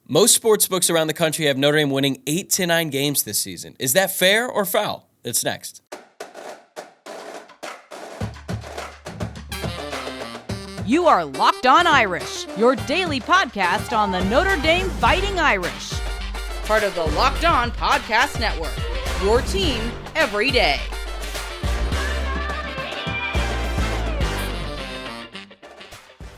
Most sports books around the country have Notre Dame winning 8 to 9 games this season. Is that fair or foul? That's next. You are Locked On Irish, your daily podcast on the Notre Dame Fighting Irish. Part of the Locked On Podcast Network, your team every day.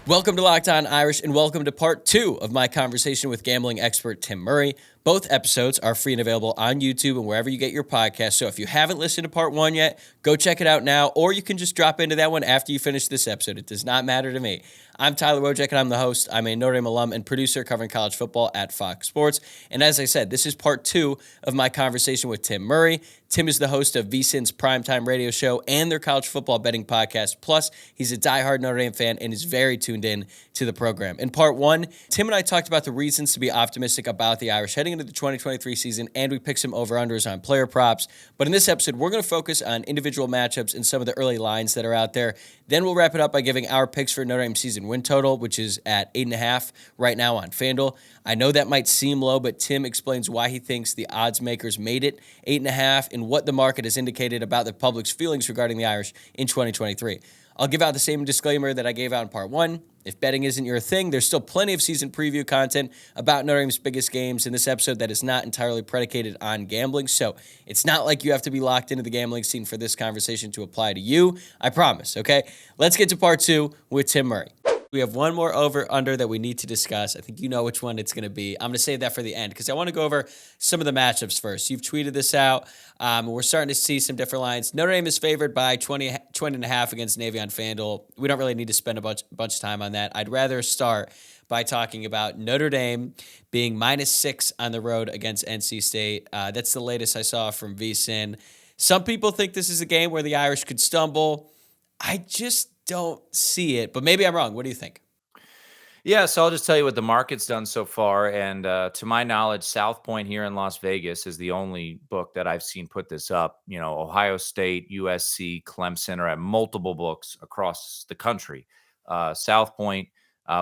Welcome to Locked On Irish, and welcome to part 2 of my conversation with gambling expert Tim Murray. Both episodes are free and available on YouTube and wherever you get your podcasts. So if you haven't listened to part 1 yet, go check it out now, or you can just drop into that one after you finish this episode. It does not matter to me. I'm Tyler Wojcik, and I'm the host. I'm a Notre Dame alum and producer covering college football at Fox Sports. And as I said, this is part 2 of my conversation with Tim Murray. Tim is the host of VSiN's primetime radio show and their college football betting podcast. Plus, he's a diehard Notre Dame fan and is very tuned in to the program. In part 1, Tim and I talked about the reasons to be optimistic about the Irish heading into the 2023 season, and we picked some over-unders on player props. But in this episode, we're going to focus on individual matchups and some of the early lines that are out there. Then we'll wrap it up by giving our picks for Notre Dame season win total, which is at 8.5 right now on FanDuel. I know that might seem low, but Tim explains why he thinks the odds makers made it 8.5 and what the market has indicated about the public's feelings regarding the Irish in 2023. I'll give out the same disclaimer that I gave out in part 1. If betting isn't your thing, there's still plenty of season preview content about Notre Dame's biggest games in this episode that is not entirely predicated on gambling. So it's not like you have to be locked into the gambling scene for this conversation to apply to you. I promise, okay? Let's get to part 2 with Tim Murray. We have one more over-under that we need to discuss. I think you know which one it's going to be. I'm going to save that for the end because I want to go over some of the matchups first. You've tweeted this out. We're starting to see some different lines. Notre Dame is favored by 20.5 against Navy on FanDuel. We don't really need to spend a bunch of time on that. I'd rather start by talking about Notre Dame being -6 on the road against NC State. That's the latest I saw from VSiN. Some people think this is a game where the Irish could stumble. I just don't see it, but maybe I'm wrong. What do you think? Yeah, so I'll just tell you what the market's done so far. And to my knowledge, South Point here in Las Vegas is the only book that I've seen put this up. You know, Ohio State, USC, Clemson are at multiple books across the country. South Point,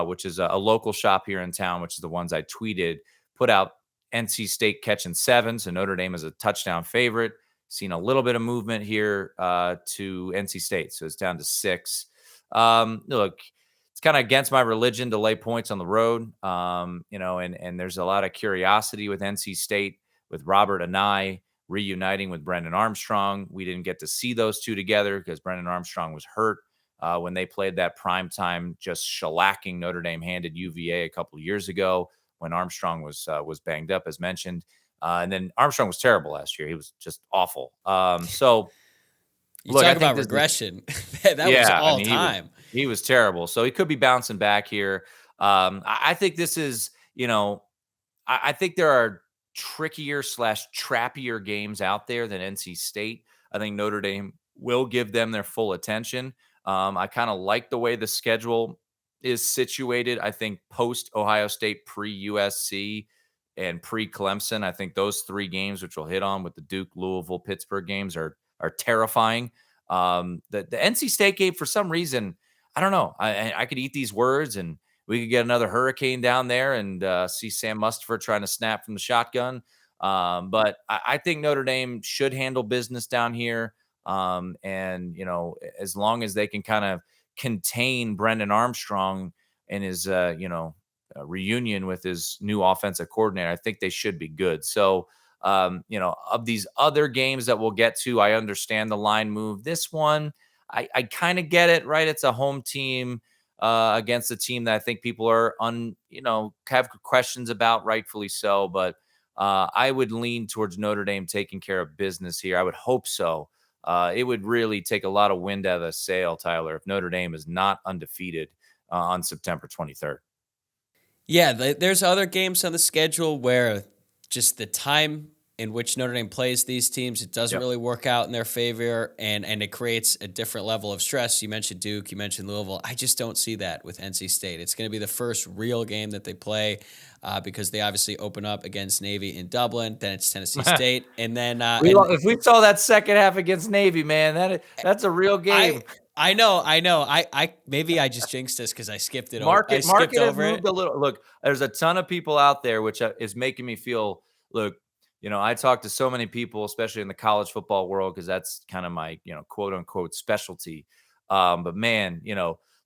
which is a local shop here in town, which is the ones I tweeted, put out NC State catching 7. So Notre Dame is a touchdown favorite. Seen a little bit of movement here to NC State. So it's down to 6. Look, it's kind of against my religion to lay points on the road, and there's a lot of curiosity with NC State, with Robert Anae reuniting with Brendan Armstrong. We didn't get to see those two together because Brendan Armstrong was hurt when they played that primetime, just shellacking Notre Dame handed UVA a couple of years ago when Armstrong was banged up, as mentioned. And then Armstrong was terrible last year. He was just awful. You talk about regression. That was all time. He was terrible. So he could be bouncing back here. I think this is, I think there are trickier / trappier games out there than NC State. I think Notre Dame will give them their full attention. I kind of like the way the schedule is situated. I think post Ohio State, pre-USC, and pre-Clemson, I think those 3 games, which we'll hit on with the Duke, Louisville, Pittsburgh games, are terrifying. The NC State game, for some reason, I don't know. I could eat these words, and we could get another hurricane down there and see Sam Mustipher trying to snap from the shotgun. But I think Notre Dame should handle business down here. And as long as they can kind of contain Brendan Armstrong and his, reunion with his new offensive coordinator, I think they should be good. So, of these other games that we'll get to, I understand the line move. This one, I kind of get it, right? It's a home team against a team that I think people are have questions about, rightfully so. But I would lean towards Notre Dame taking care of business here. I would hope so. It would really take a lot of wind out of the sail, Tyler, if Notre Dame is not undefeated on September 23rd. Yeah, there's other games on the schedule where just the time in which Notre Dame plays these teams, it doesn't really work out in their favor, and it creates a different level of stress. You mentioned Duke, you mentioned Louisville. I just don't see that with NC State. It's going to be the first real game that they play because they obviously open up against Navy in Dublin. Then it's Tennessee State, and then if we saw that second half against Navy, man, that's a real game. I know. I maybe I just jinxed this because I skipped it over. I skipped Market has over moved it. a little. Look, there's a ton of people out there, which is making me feel. Look, I talk to so many people, especially in the college football world, because that's kind of my quote unquote specialty. But man,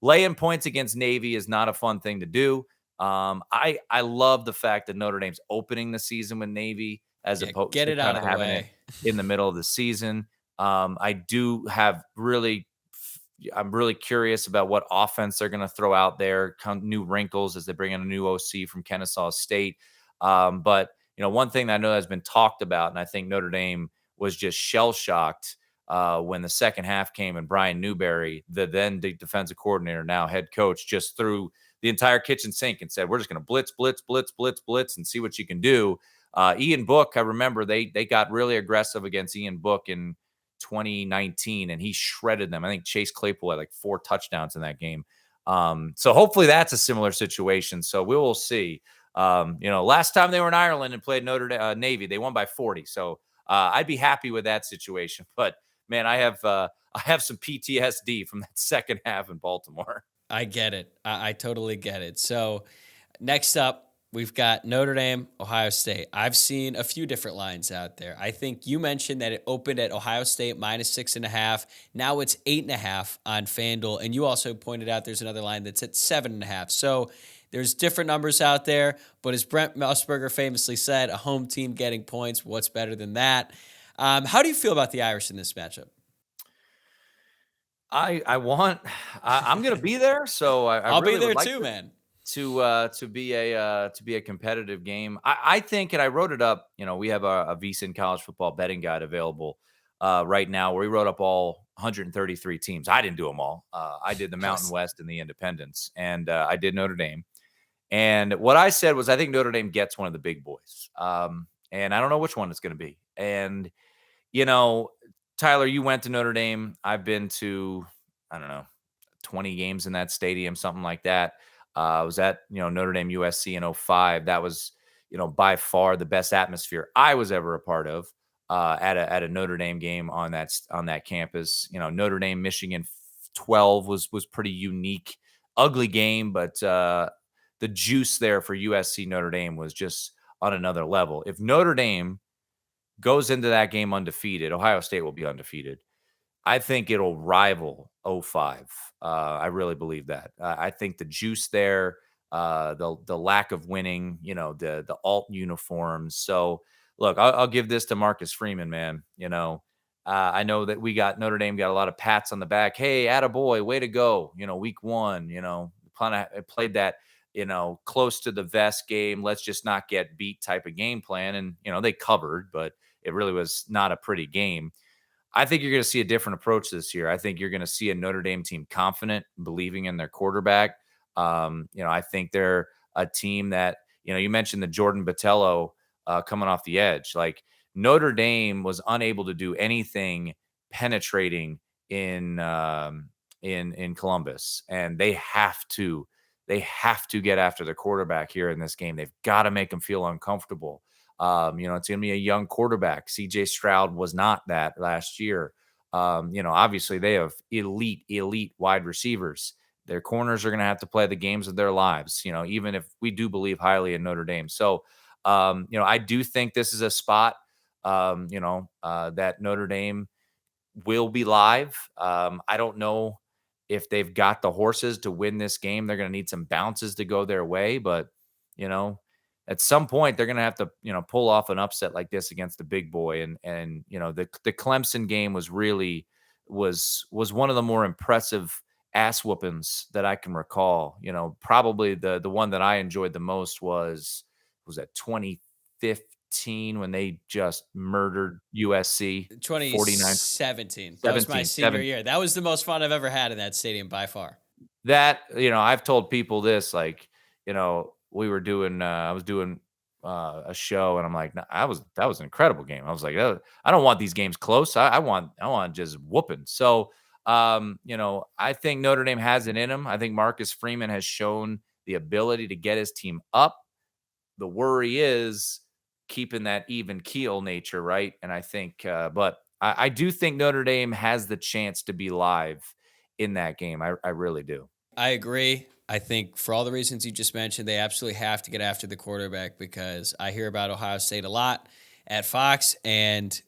laying points against Navy is not a fun thing to do. I love the fact that Notre Dame's opening the season with Navy as Yeah, opposed get to it out kind of of the having it way. in the middle of the season. I do have really I'm really curious about what offense they're going to throw out there, new wrinkles as they bring in a new OC from Kennesaw State. But one thing that I know has been talked about, and I think Notre Dame was just shell shocked when the second half came and Brian Newberry, the then defensive coordinator, now head coach, just threw the entire kitchen sink and said, "We're just going to blitz, blitz, blitz, blitz, blitz, and see what you can do." Ian Book, I remember they got really aggressive against Ian Book in 2019, and he shredded them. I think Chase Claypool had like 4 touchdowns in that game. So hopefully that's a similar situation. So we will see. Last time they were in Ireland and played Navy, they won by 40. So I'd be happy with that situation. But man, I have some PTSD from that second half in Baltimore. I get it. I totally get it. So next up, we've got Notre Dame, Ohio State. I've seen a few different lines out there. I think you mentioned that it opened at Ohio State -6.5. Now it's 8.5 on FanDuel. And you also pointed out there's another line that's at 7.5. So there's different numbers out there. But as Brent Musburger famously said, a home team getting points, what's better than that? How do you feel about the Irish in this matchup? I'm going to be there. So I I'll be really there would like too, man. to be a competitive game. I think, and I wrote it up. We have a VSiN college football betting guide available right now, where we wrote up all 133 teams. I didn't do them all. I did the Mountain Nice. West and the Independents, and I did Notre Dame. And what I said was, I think Notre Dame gets one of the big boys, and I don't know which one it's going to be. And you know, Tyler, you went to Notre Dame. I've been to, I don't know, 20 games in that stadium, something like that. I was at, Notre Dame USC in '05. That was, by far the best atmosphere I was ever a part of at a Notre Dame game on that campus. Notre Dame Michigan 12 was pretty unique, ugly game, but the juice there for USC Notre Dame was just on another level. If Notre Dame goes into that game undefeated, Ohio State will be undefeated. I think it'll rival '05. I really believe that. I think the juice there, the lack of winning, the alt uniforms. So look, I'll give this to Marcus Freeman, man. I know that Notre Dame got a lot of pats on the back. Hey, attaboy, way to go. Week 1. Played that. Close to the vest game. Let's just not get beat type of game plan, and they covered, but it really was not a pretty game. I think you're going to see a different approach this year. I think you're going to see a Notre Dame team confident, believing in their quarterback. I think they're a team that, you mentioned the Jordan Botello coming off the edge. Like, Notre Dame was unable to do anything penetrating in Columbus, and they have to get after the quarterback here in this game. They've got to make them feel uncomfortable. It's going to be a young quarterback. CJ Stroud was not that last year. Obviously they have elite wide receivers. Their corners are going to have to play the games of their lives, even if we do believe highly in Notre Dame. So, I do think this is a spot, that Notre Dame will be live. I don't know if they've got the horses to win this game. They're going to need some bounces to go their way, but at some point they're going to have to, pull off an upset like this against the big boy. And the Clemson game was one of the more impressive ass whoopings that I can recall. Probably the one that I enjoyed the most was that 2015 when they just murdered USC 49. 2017. That was my senior year. That was the most fun I've ever had in that stadium by far. That, I've told people this, like, we were doing, I was doing a show, and I'm like, "Nah, that was an incredible game." I was like, "Oh, I don't want these games close. I want just whooping." So, I think Notre Dame has it in them. I think Marcus Freeman has shown the ability to get his team up. The worry is keeping that even keel nature, right? And I think, but I do think Notre Dame has the chance to be live in that game. I really do. I agree. I think for all the reasons you just mentioned, they absolutely have to get after the quarterback because I hear about Ohio State a lot at Fox, and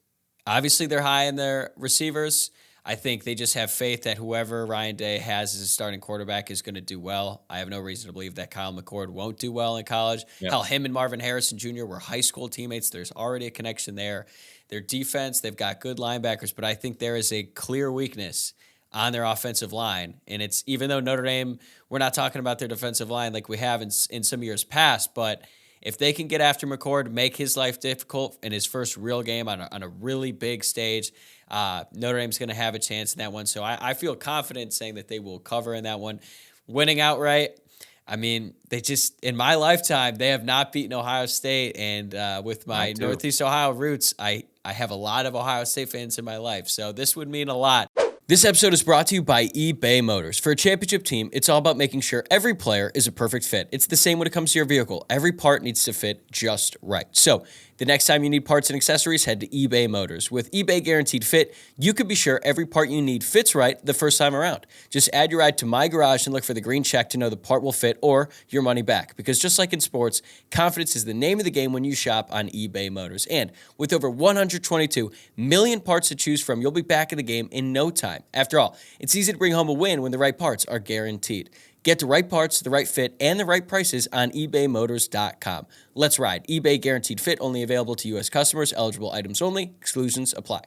obviously they're high in their receivers. I think they just have faith that whoever Ryan Day has as a starting quarterback is going to do well. I have no reason to believe that Kyle McCord won't do well in college. Yep. Hell, him and Marvin Harrison Jr. were high school teammates. There's already a connection there. Their defense, they've got good linebackers, but I think there is a clear weakness on their offensive line. And it's, even though Notre Dame, we're not talking about their defensive line like we have in some years past, but if they can get after McCord, make his life difficult in his first real game on a really big stage, Notre Dame's going to have a chance in that one. So I feel confident saying that they will cover in that one. Winning outright, I mean, they just, in my lifetime, they have not beaten Ohio State. And with my Northeast Ohio roots, I have a lot of Ohio State fans in my life. So this would mean a lot. This episode is brought to you by eBay Motors. For a championship team, it's all about making sure every player is a perfect fit. It's the same when it comes to your vehicle. Every part needs to fit just right. So the next time you need parts and accessories, head to eBay Motors. With eBay Guaranteed Fit, you can be sure every part you need fits right the first time around. Just add your ride to My Garage and look for the green check to know the part will fit or your money back. Because just like in sports, confidence is the name of the game when you shop on eBay Motors. And with over 122 million parts to choose from, you'll be back in the game in no time. After all, it's easy to bring home a win when the right parts are guaranteed. Get the right parts, the right fit, and the right prices on ebaymotors.com. Let's ride. eBay Guaranteed Fit, only available to U.S. customers. Eligible items only. Exclusions apply.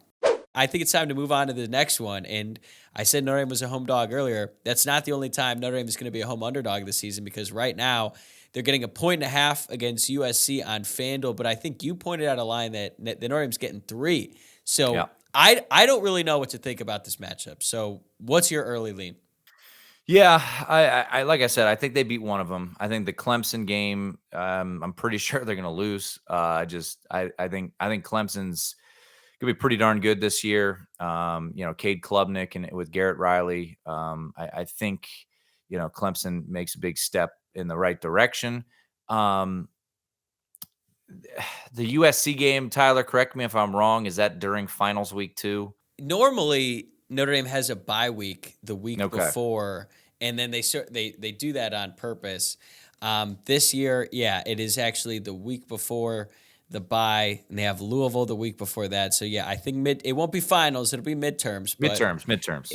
I think it's time to move on to the next one. And I said Notre Dame was a home dog earlier. That's not the only time Notre Dame is going to be a home underdog this season, because right now they're getting 1.5 against USC on FanDuel. But I think you pointed out a line that Notre Dame's getting 3. So yeah. I don't really know what to think about this matchup. So what's your early lean? Yeah, I like I said, I think they beat one of them. I think the Clemson game, I'm pretty sure they're going to lose. I think Clemson's going to be pretty darn good this year. Cade Klubnik and with Garrett Riley. I think Clemson makes a big step in the right direction. The USC game, Tyler, correct me if I'm wrong, is that during finals week too? Normally, Notre Dame has a bye week the week before, and then they do that on purpose. This year, yeah, it is actually the week before the bye, and they have Louisville the week before that. So yeah, I think it won't be finals; it'll be midterms. But midterms.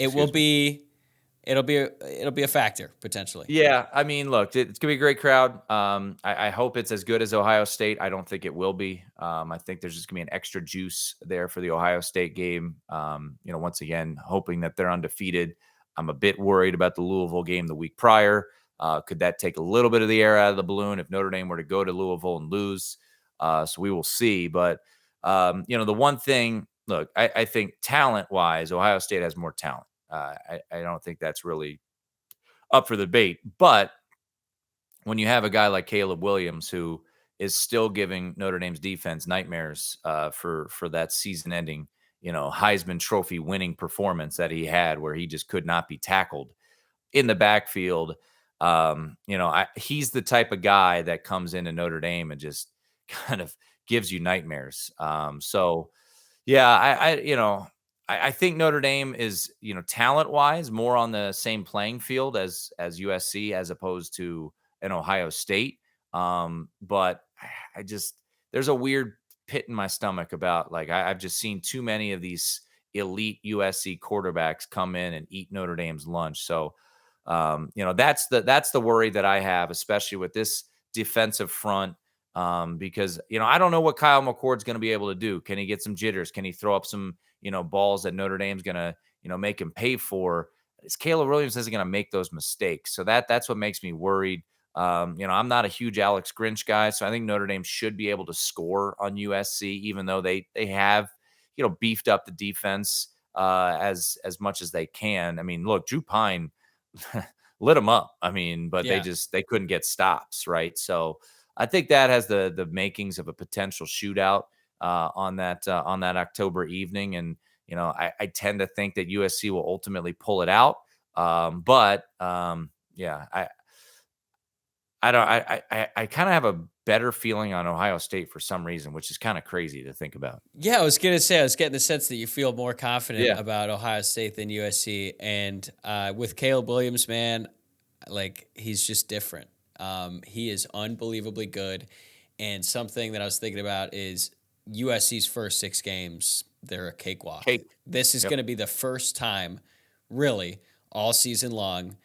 It'll be a factor potentially. Yeah, I mean, look, it's gonna be a great crowd. I hope it's as good as Ohio State. I don't think it will be. I think there's just gonna be an extra juice there for the Ohio State game. Once again, hoping that they're undefeated. I'm a bit worried about the Louisville game the week prior. Could that take a little bit of the air out of the balloon if Notre Dame were to go to Louisville and lose? So we will see. But the one thing, look, I think talent-wise, Ohio State has more talent. I don't think that's really up for the debate. But when you have a guy like Caleb Williams, who is still giving Notre Dame's defense nightmares for that season-ending, Heisman Trophy winning performance that he had, where he just could not be tackled in the backfield. He's the type of guy that comes into Notre Dame and just kind of gives you nightmares. I think Notre Dame is, talent-wise, more on the same playing field as USC, as opposed to an Ohio State. But there's a weird pit in my stomach about, like, I've just seen too many of these elite USC quarterbacks come in and eat Notre Dame's lunch. So, that's the worry that I have, especially with this defensive front. Because, I don't know what Kyle McCord's going to be able to do. Can he get some jitters? Can he throw up some, balls that Notre Dame's going to, make him pay for? Is Caleb Williams isn't going to make those mistakes. So that's what makes me worried. I'm not a huge Alex Grinch guy, so I think Notre Dame should be able to score on USC, even though they have, beefed up the defense as much as they can. I mean, look, Drew Pine lit them up. I mean, but they couldn't get stops, right? So I think that has the makings of a potential shootout on that October evening. And, I tend to think that USC will ultimately pull it out. I kind of have better feeling on Ohio State for some reason, which is kind of crazy to think about. Yeah, I was gonna say I was getting the sense that you feel more confident Yeah. about Ohio State than USC, and with Caleb Williams, man, like he's just different. He is unbelievably good, and something that I was thinking about is USC's first 6 games. They're a cakewalk. Cake. This is Yep. going to be the first time, really, all season long,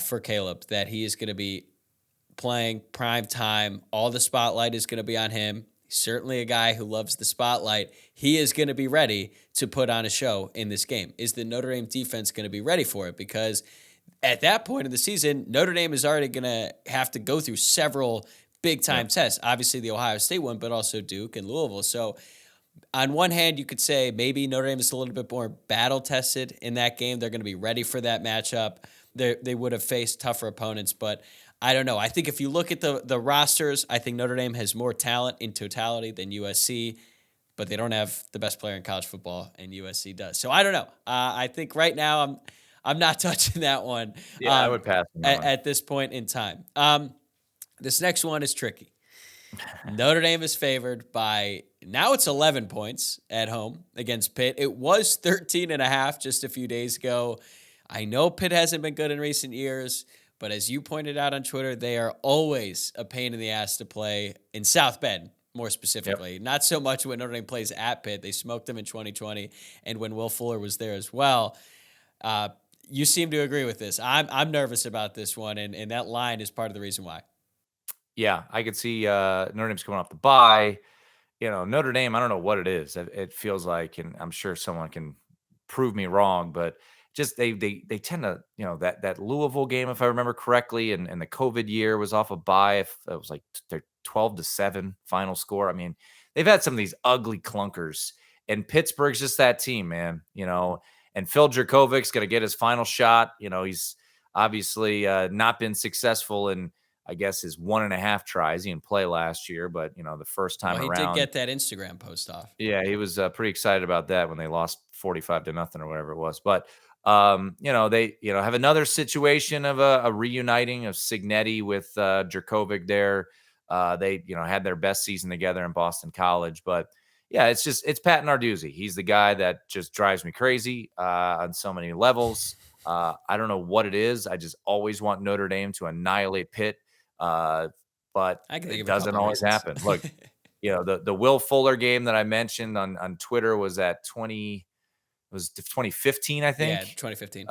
for Caleb that he is going to be playing prime time. All the spotlight is going to be on him. He's certainly a guy who loves the spotlight. He is going to be ready to put on a show in this game. Is the Notre Dame defense going to be ready for it? Because at that point in the season, Notre Dame is already going to have to go through several big-time tests. Obviously, the Ohio State one, but also Duke and Louisville. So on one hand, you could say maybe Notre Dame is a little bit more battle-tested in that game. They're going to be ready for that matchup. They would have faced tougher opponents, but I don't know. I think if you look at the rosters, I think Notre Dame has more talent in totality than USC, but they don't have the best player in college football, and USC does. So I don't know. I think right now I'm not touching that one. Yeah, I would pass on that one. At this point in time. This next one is tricky. Notre Dame is favored by, now it's 11 points at home against Pitt. It was 13.5 just a few days ago. I know Pitt hasn't been good in recent years, but as you pointed out on Twitter, they are always a pain in the ass to play in South Bend, more specifically. Yep. Not so much when Notre Dame plays at Pitt. They smoked them in 2020, and when Will Fuller was there as well. You seem to agree with this. I'm nervous about this one, and that line is part of the reason why. Yeah, I could see Notre Dame's coming off the bye. Notre Dame, I don't know what it is. It feels like, and I'm sure someone can prove me wrong, but just they tend to, that Louisville game, if I remember correctly, and the COVID year was off a bye. If it was like their 12-7 final score. I mean, they've had some of these ugly clunkers, and Pittsburgh's just that team, man. And Phil Drakovic's going to get his final shot. He's obviously not been successful in, I guess, his 1.5 tries. He didn't play last year, but the first time around, he did get that Instagram post off. Yeah, he was pretty excited about that when they lost 45-0 or whatever it was. But they have another situation of a reuniting of Signetti with Dracovic there. They had their best season together in Boston College, but yeah, it's Pat Narduzzi. He's the guy that just drives me crazy on so many levels. I don't know what it is. I just always want Notre Dame to annihilate Pitt. But it doesn't always happen. Look, the Will Fuller game that I mentioned on Twitter was at 2015, I think. Yeah, 2015.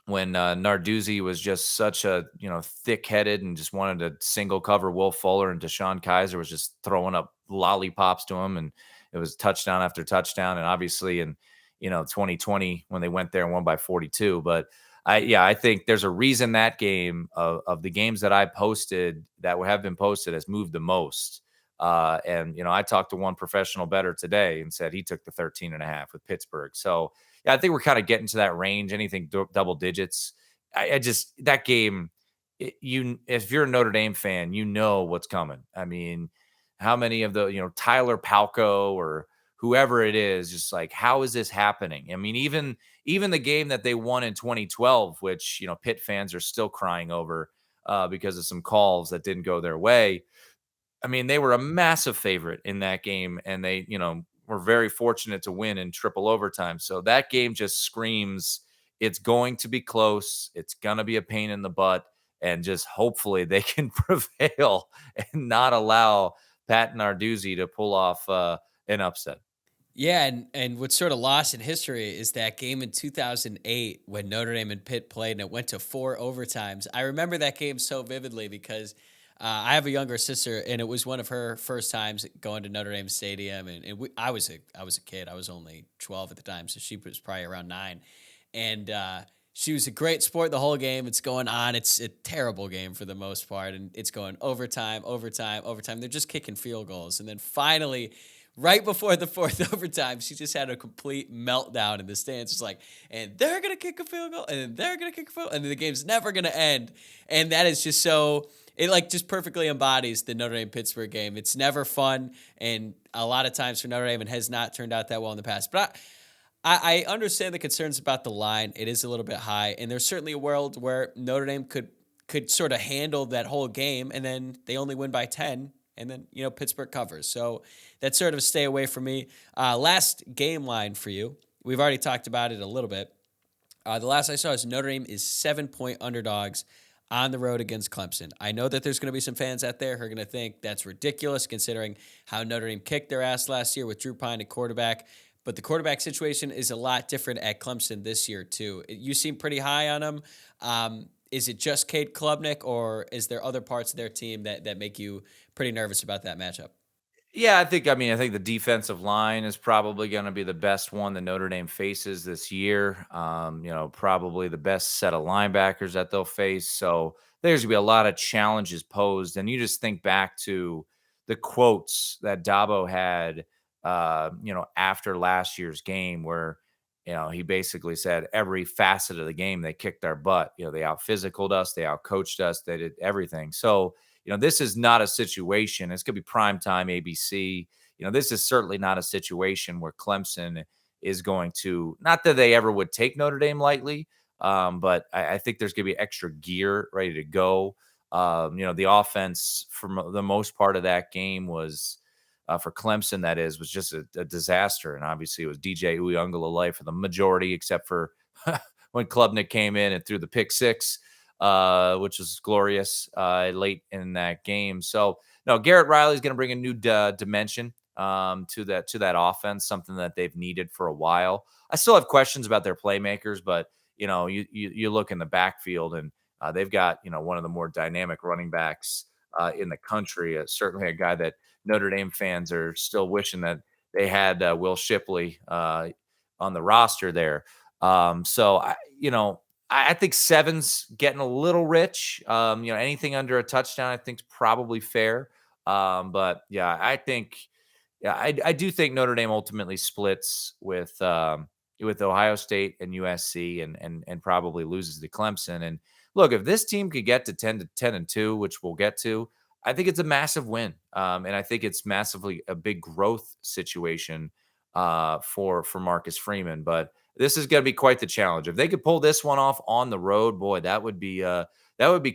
When Narduzzi was just such a, thick-headed and just wanted to single cover Will Fuller, and Deshaun Kaiser was just throwing up lollipops to him, and it was touchdown after touchdown. And obviously in 2020 when they went there and won by 42, but I think there's a reason that game of the games that I posted that have been posted has moved the most. And I talked to one professional bettor today and said he took the 13.5 with Pittsburgh. So yeah, I think we're kind of getting to that range, anything double digits. I just, that game, if you're a Notre Dame fan, what's coming. I mean, how many of the, Tyler Palco or whoever it is, just like, how is this happening? I mean, even the game that they won in 2012, which, Pitt fans are still crying over because of some calls that didn't go their way. I mean, they were a massive favorite in that game, and they, were very fortunate to win in triple overtime. So that game just screams it's going to be close. It's going to be a pain in the butt, and just hopefully they can prevail and not allow Pat Narduzzi to pull off an upset. Yeah, and what's sort of lost in history is that game in 2008 when Notre Dame and Pitt played, and it went to 4 overtimes. I remember that game so vividly because I have a younger sister, and it was one of her first times going to Notre Dame Stadium. And I was a kid. I was only 12 at the time, so she was probably around 9. And she was a great sport the whole game. It's going on. It's a terrible game for the most part, and it's going overtime. They're just kicking field goals. And then finally, right before the 4th overtime, she just had a complete meltdown in the stands. It's like, and they're going to kick a field goal, and then they're going to kick a field goal, and then the game's never going to end. And that is just so... It just perfectly embodies the Notre Dame-Pittsburgh game. It's never fun, and a lot of times for Notre Dame, it has not turned out that well in the past. But I understand the concerns about the line. It is a little bit high, and there's certainly a world where Notre Dame could could sort of handle that whole game, and then they only win by 10, and then, Pittsburgh covers. So that's sort of a stay away from me. Last game line for you. We've already talked about it a little bit. The last I saw is Notre Dame is 7-point underdogs on the road against Clemson. I know that there's going to be some fans out there who are going to think that's ridiculous considering how Notre Dame kicked their ass last year with Drew Pine at quarterback. But the quarterback situation is a lot different at Clemson this year, too. You seem pretty high on them. Is it just Cade Klubnik, or is there other parts of their team that make you pretty nervous about that matchup? Yeah, I think the defensive line is probably going to be the best one that Notre Dame faces this year. Probably the best set of linebackers that they'll face. So there's going to be a lot of challenges posed. And you just think back to the quotes that Dabo had, after last year's game where, he basically said every facet of the game, they kicked our butt. They out-physicaled us, they out-coached us, they did everything. So, this is not a situation. It's going to be primetime ABC. This is certainly not a situation where Clemson is going to, not that they ever would take Notre Dame lightly, but I think there's going to be extra gear ready to go. The offense for the most part of that game was, for Clemson, was just a disaster. And obviously it was DJ Uiagalelei for the majority, except for when Klubnik came in and threw the pick six. Which was glorious late in that game. So, no, Garrett Riley is going to bring a new dimension to that offense, something that they've needed for a while. I still have questions about their playmakers, but you look in the backfield and they've got one of the more dynamic running backs in the country. Certainly a guy that Notre Dame fans are still wishing that they had Will Shipley on the roster there. I think 7's getting a little rich. Anything under a touchdown, I think is probably fair. But yeah, I do think Notre Dame ultimately splits with Ohio State and USC and probably loses to Clemson. And look, if this team could get to 10-2, which we'll get to, I think it's a massive win. And I think it's massively a big growth situation for Marcus Freeman. But this is going to be quite the challenge. If they could pull this one off on the road, boy, that would be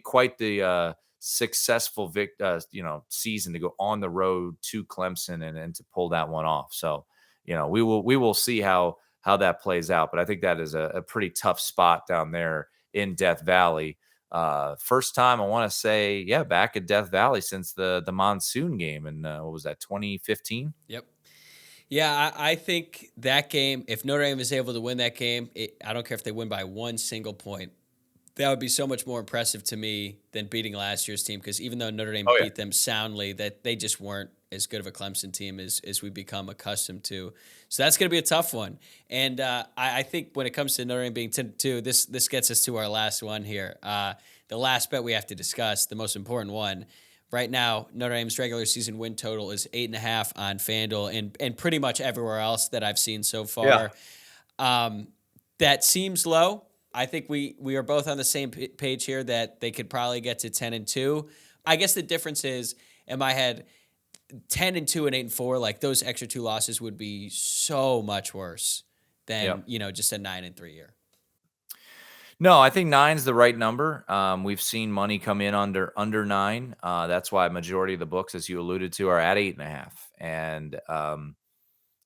quite the successful season to go on the road to Clemson and to pull that one off. So, we will see how that plays out. But I think that is a pretty tough spot down there in Death Valley. First time I want to say, back at Death Valley since the monsoon game. And what was that, 2015? Yep. Yeah, I think that game, if Notre Dame is able to win that game, I don't care if they win by one single point, that would be so much more impressive to me than beating last year's team, because even though Notre Dame beat them soundly, that they just weren't as good of a Clemson team as we become accustomed to. So that's going to be a tough one. And I think when it comes to Notre Dame being 10-2, this gets us to our last one here. The last bet we have to discuss, the most important one. Right now, Notre Dame's regular season win total is 8.5 on FanDuel and pretty much everywhere else that I've seen so far. Yeah. That seems low. I think we are both on the same page here that they could probably get to 10-2. I guess the difference is, in my head, 10-2 and 8-4, like those extra two losses would be so much worse than just a 9-3 year. No, I think 9's the right number. We've seen money come in under 9. That's why a majority of the books, as you alluded to, are at 8.5. And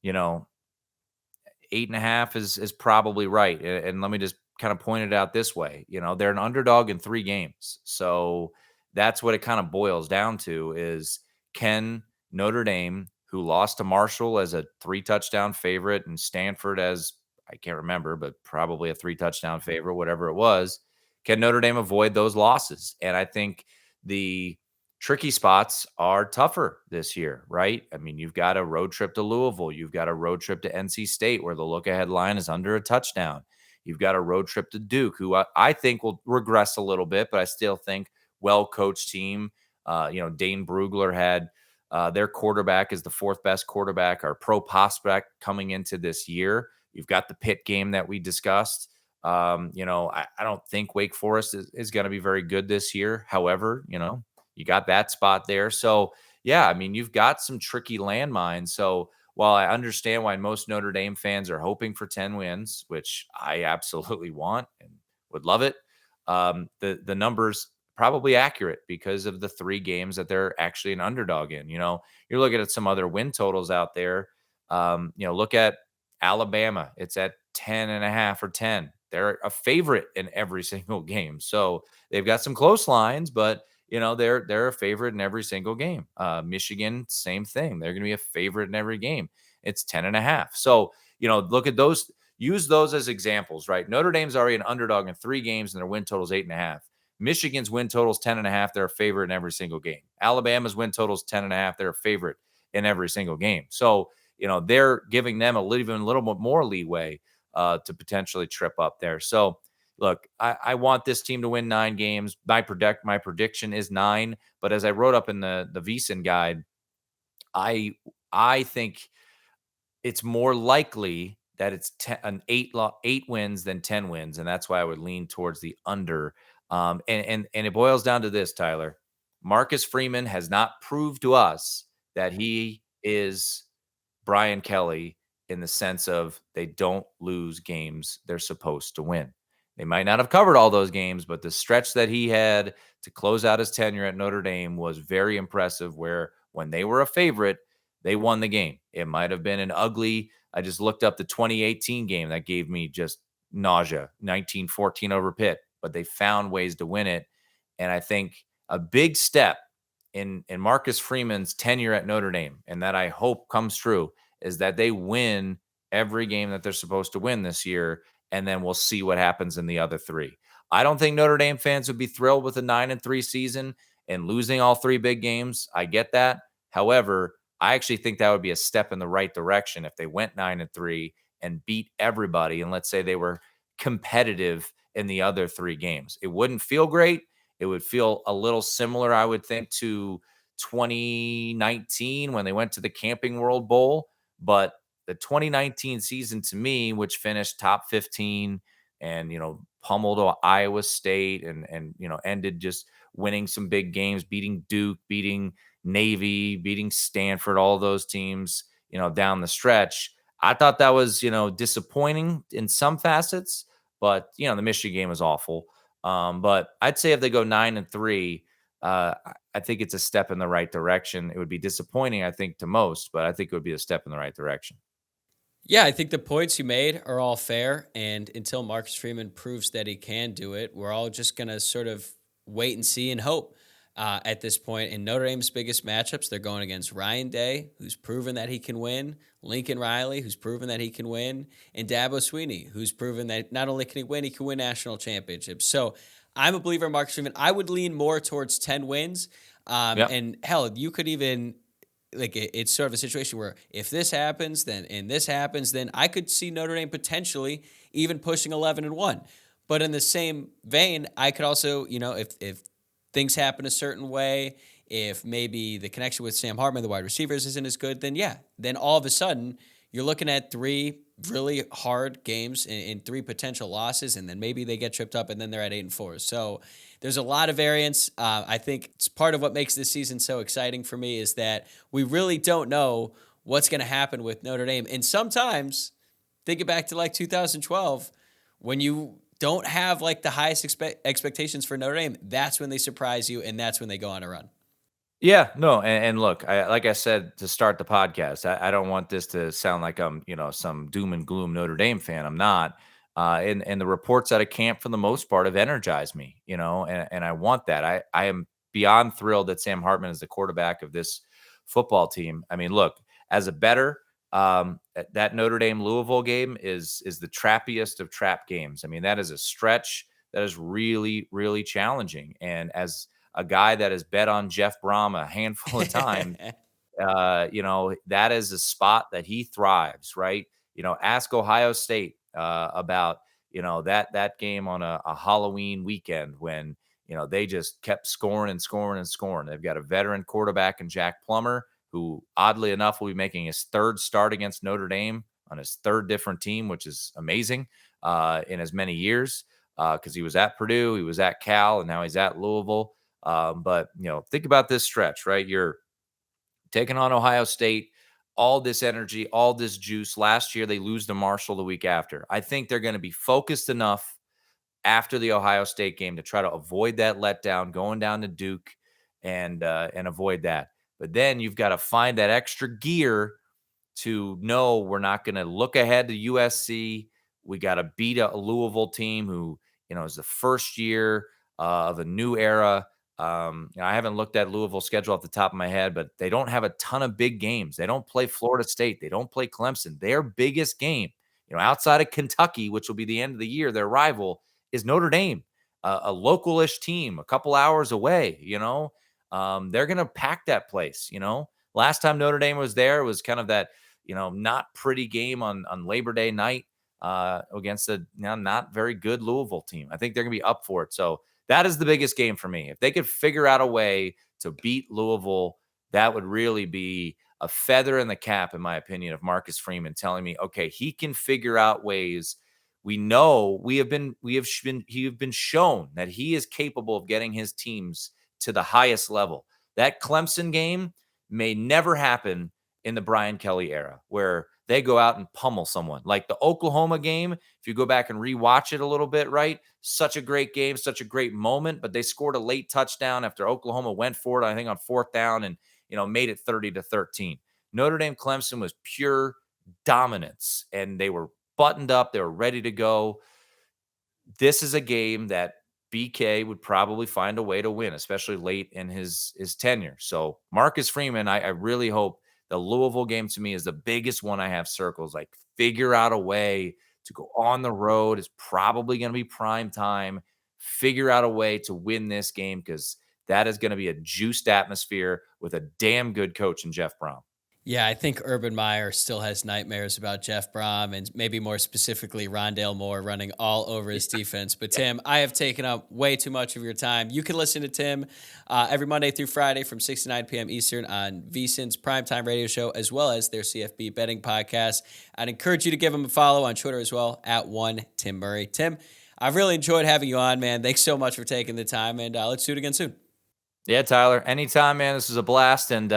8.5 is probably right. And let me just kind of point it out this way. They're an underdog in 3 games. So that's what it kind of boils down to is, can Notre Dame, who lost to Marshall as a 3-touchdown favorite and Stanford as, I can't remember, but probably a 3-touchdown favorite, whatever it was, can Notre Dame avoid those losses? And I think the tricky spots are tougher this year, right? I mean, you've got a road trip to Louisville. You've got a road trip to NC State where the look-ahead line is under a touchdown. You've got a road trip to Duke, who I think will regress a little bit, but I still think well-coached team. Dane Brugler had their quarterback is the 4th best quarterback, or pro prospect coming into this year. You've got the Pitt game that we discussed. I don't think Wake Forest is going to be very good this year. However, you got that spot there. So, yeah, I mean, you've got some tricky landmines. So while I understand why most Notre Dame fans are hoping for 10 wins, which I absolutely want and would love it, the numbers probably accurate because of the 3 games that they're actually an underdog in. You're looking at some other win totals out there. Look at Alabama. It's at 10.5 or 10. They're a favorite in every single game. So they've got some close lines, but they're a favorite in every single game. Michigan, same thing. They're going to be a favorite in every game. It's 10.5. So, look at those, use those as examples, right? Notre Dame's already an underdog in 3 games and their win total is 8.5. Michigan's win total is 10.5. They're a favorite in every single game. Alabama's win total is 10.5. They're a favorite in every single game. So, they're giving them even a little bit more leeway to potentially trip up there. So, look, I want this team to win 9 games. My prediction is 9. But as I wrote up in the VSiN guide, I think it's more likely that it's 8 wins than 10 wins, and that's why I would lean towards the under. And it boils down to this, Tyler. Marcus Freeman has not proved to us that he is Brian Kelly in the sense of they don't lose games they're supposed to win. They might not have covered all those games, but the stretch that he had to close out his tenure at Notre Dame was very impressive, where when they were a favorite, they won the game. It might have been an ugly, I just looked up the 2018 game that gave me just nausea, 19-14 over Pitt, but they found ways to win it. And I think a big step in Marcus Freeman's tenure at Notre Dame, and that I hope comes true, is that they win every game that they're supposed to win this year, and then we'll see what happens in the other 3. I don't think Notre Dame fans would be thrilled with a 9-3 season and losing all 3 big games. I get that. However, I actually think that would be a step in the right direction if they went 9-3 and beat everybody. And let's say they were competitive in the other 3 games. It wouldn't feel great. It would feel a little similar, I would think, to 2019 when they went to the Camping World Bowl. But the 2019 season, to me, which finished top 15 and, pummeled Iowa State and ended just winning some big games, beating Duke, beating Navy, beating Stanford, all those teams, down the stretch. I thought that was, disappointing in some facets, but, the Michigan game was awful. But I'd say if they go 9-3, I think it's a step in the right direction. It would be disappointing, I think, to most, but I think it would be a step in the right direction. Yeah, I think the points you made are all fair. And until Marcus Freeman proves that he can do it, we're all just going to sort of wait and see and hope. At this point, in Notre Dame's biggest matchups, they're going against Ryan Day, who's proven that he can win, Lincoln Riley, who's proven that he can win, and Dabo Swinney, who's proven that not only can he can win national championships. So I'm a believer in Marcus Freeman. I would lean more towards 10 wins. Yep. And hell, you could even, it's sort of a situation where if this happens, and this happens, then I could see Notre Dame potentially even pushing 11-1. But in the same vein, I could also, if things happen a certain way, if maybe the connection with Sam Hartman, the wide receivers, isn't as good, then all of a sudden you're looking at 3 really hard games and 3 potential losses, and then maybe they get tripped up and then they're at 8-4. So there's a lot of variance. I think it's part of what makes this season so exciting for me is that we really don't know what's going to happen with Notre Dame. And sometimes, think it back to 2012, when you don't have the highest expectations for Notre Dame, that's when they surprise you, and that's when they go on a run. Yeah, no, and look, like I said to start the podcast, I don't want this to sound like I'm, some doom and gloom Notre Dame fan. I'm not. And the reports out of camp, for the most part, have energized me, and I want that. I am beyond thrilled that Sam Hartman is the quarterback of this football team. I mean, look, as a bettor, that Notre Dame Louisville game is the trappiest of trap games. I mean, that is a stretch that is really, really challenging. And as a guy that has bet on Jeff Brom a handful of times, that is a spot that he thrives, right? Ask Ohio State about, that game on a Halloween weekend when, they just kept scoring and scoring and scoring. They've got a veteran quarterback in Jack Plummer, who oddly enough will be making his 3rd start against Notre Dame on his 3rd different team, which is amazing in as many years because he was at Purdue, he was at Cal, and now he's at Louisville. But, think about this stretch, right? You're taking on Ohio State, all this energy, all this juice. Last year, they lose to Marshall the week after. I think they're going to be focused enough after the Ohio State game to try to avoid that letdown, going down to Duke and avoid that. But then you've got to find that extra gear to know we're not going to look ahead to USC. We got to beat a Louisville team who, is the first year of a new era. I haven't looked at Louisville's schedule off the top of my head, but they don't have a ton of big games. They don't play Florida State. They don't play Clemson. Their biggest game, outside of Kentucky, which will be the end of the year, their rival is Notre Dame, a local-ish team, a couple hours away. They're going to pack that place. Last time Notre Dame was there, it was kind of that, not pretty game on Labor Day night against a not very good Louisville team. I think they're going to be up for it. So that is the biggest game for me. If they could figure out a way to beat Louisville, that would really be a feather in the cap, in my opinion, of Marcus Freeman telling me, okay, he can figure out ways. We know he have been shown that he is capable of getting his teams to the highest level. That Clemson game may never happen in the Brian Kelly era, where they go out and pummel someone. Like the Oklahoma game, if you go back and rewatch it a little bit, right? Such a great game, such a great moment, but they scored a late touchdown after Oklahoma went for it, I think on 4th down, and made it 30-13. Notre Dame Clemson was pure dominance, and they were buttoned up, they were ready to go. This is a game that BK would probably find a way to win, especially late in his tenure. So Marcus Freeman, I really hope the Louisville game to me is the biggest one I have circles. Like, figure out a way to go on the road. It's probably going to be prime time. Figure out a way to win this game, because that is going to be a juiced atmosphere with a damn good coach in Jeff Brom. Yeah, I think Urban Meyer still has nightmares about Jeff Brom and maybe more specifically Rondale Moore running all over his defense. But Tim, I have taken up way too much of your time. You can listen to Tim every Monday through Friday from 6 to 9 p.m. Eastern on VSiN's primetime radio show, as well as their CFB betting podcast. I'd encourage you to give him a follow on Twitter as well, at @1TimMurray. Tim, I've really enjoyed having you on, man. Thanks so much for taking the time, and let's do it again soon. Yeah, Tyler, anytime, man. This is a blast. And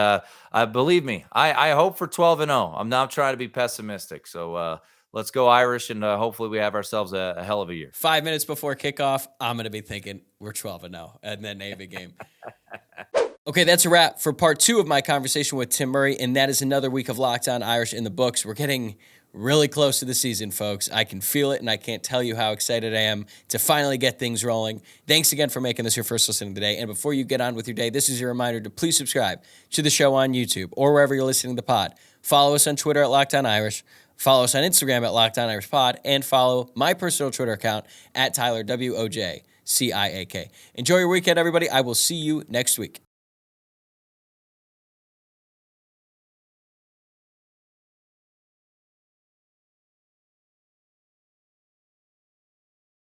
believe me, I hope for 12-0. I'm not trying to be pessimistic. So let's go Irish, and hopefully we have ourselves a hell of a year. 5 minutes before kickoff, I'm going to be thinking we're 12-0 and then Navy game. Okay, that's a wrap for part 2 of my conversation with Tim Murray, and that is another week of Locked On Irish in the books. We're getting really close to the season, folks. I can feel it, and I can't tell you how excited I am to finally get things rolling. Thanks again for making this your first listening today. And before you get on with your day, this is your reminder to please subscribe to the show on YouTube or wherever you're listening to the pod. Follow us on Twitter at Locked On Irish. Follow us on Instagram at Locked On Irish Pod, and follow my personal Twitter account at Tyler WOJCIAK. Enjoy your weekend, everybody. I will see you next week.